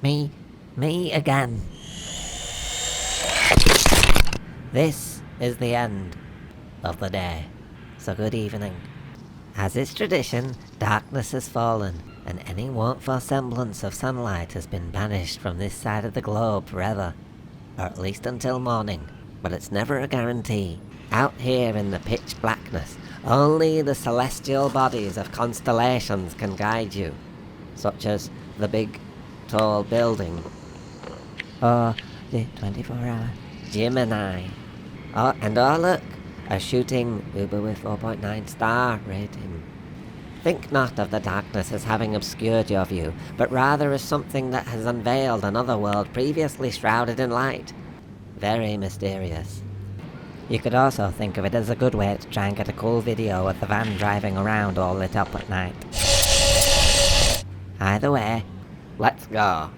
Me again. This is the end of the day. So good evening. As is tradition, darkness has fallen, and any woeful semblance of sunlight has been banished from this side of the globe forever. Or at least until morning, but it's never a guarantee. Out here in the pitch blackness, only the celestial bodies of constellations can guide you, such as the big, tall building, or the 24-hour Gemini. Oh, and look, a shooting Uber with 4.9 star rating. Think not of the darkness as having obscured your view, but rather as something that has unveiled another world previously shrouded in light. Very mysterious. You could also think of it as a good way to try and get a cool video of the van driving around all lit up at night. Either way, let's go.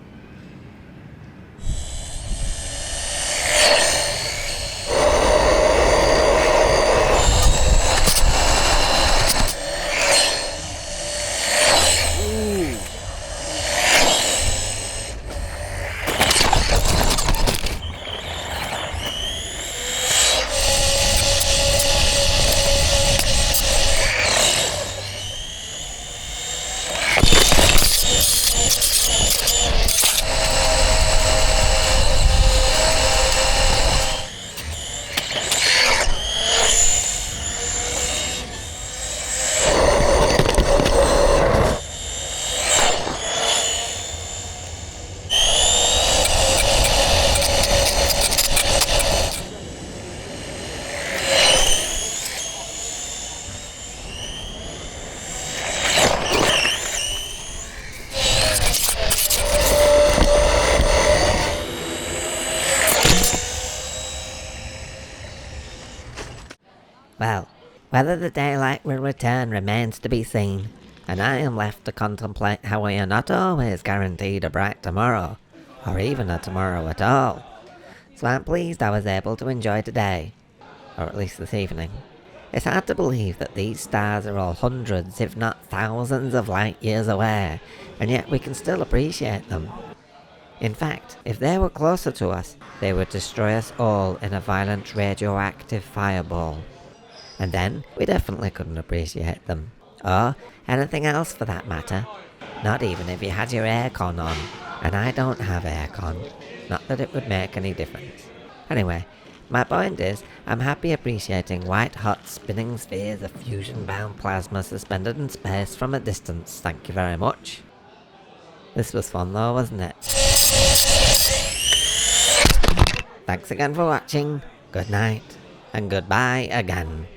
Well, whether the daylight will return remains to be seen, and I am left to contemplate how we are not always guaranteed a bright tomorrow, or even a tomorrow at all. So I'm pleased I was able to enjoy today, or at least this evening. It's hard to believe that these stars are all hundreds, if not thousands of light years away, and yet we can still appreciate them. In fact, if they were closer to us, they would destroy us all in a violent radioactive fireball. And then, we definitely couldn't appreciate them. Or anything else for that matter. Not even if you had your aircon on. And I don't have aircon. Not that it would make any difference. Anyway, my point is, I'm happy appreciating white-hot spinning spheres of fusion-bound plasma suspended in space from a distance, thank you very much. This was fun though, wasn't it? Thanks again for watching, good night, and goodbye again.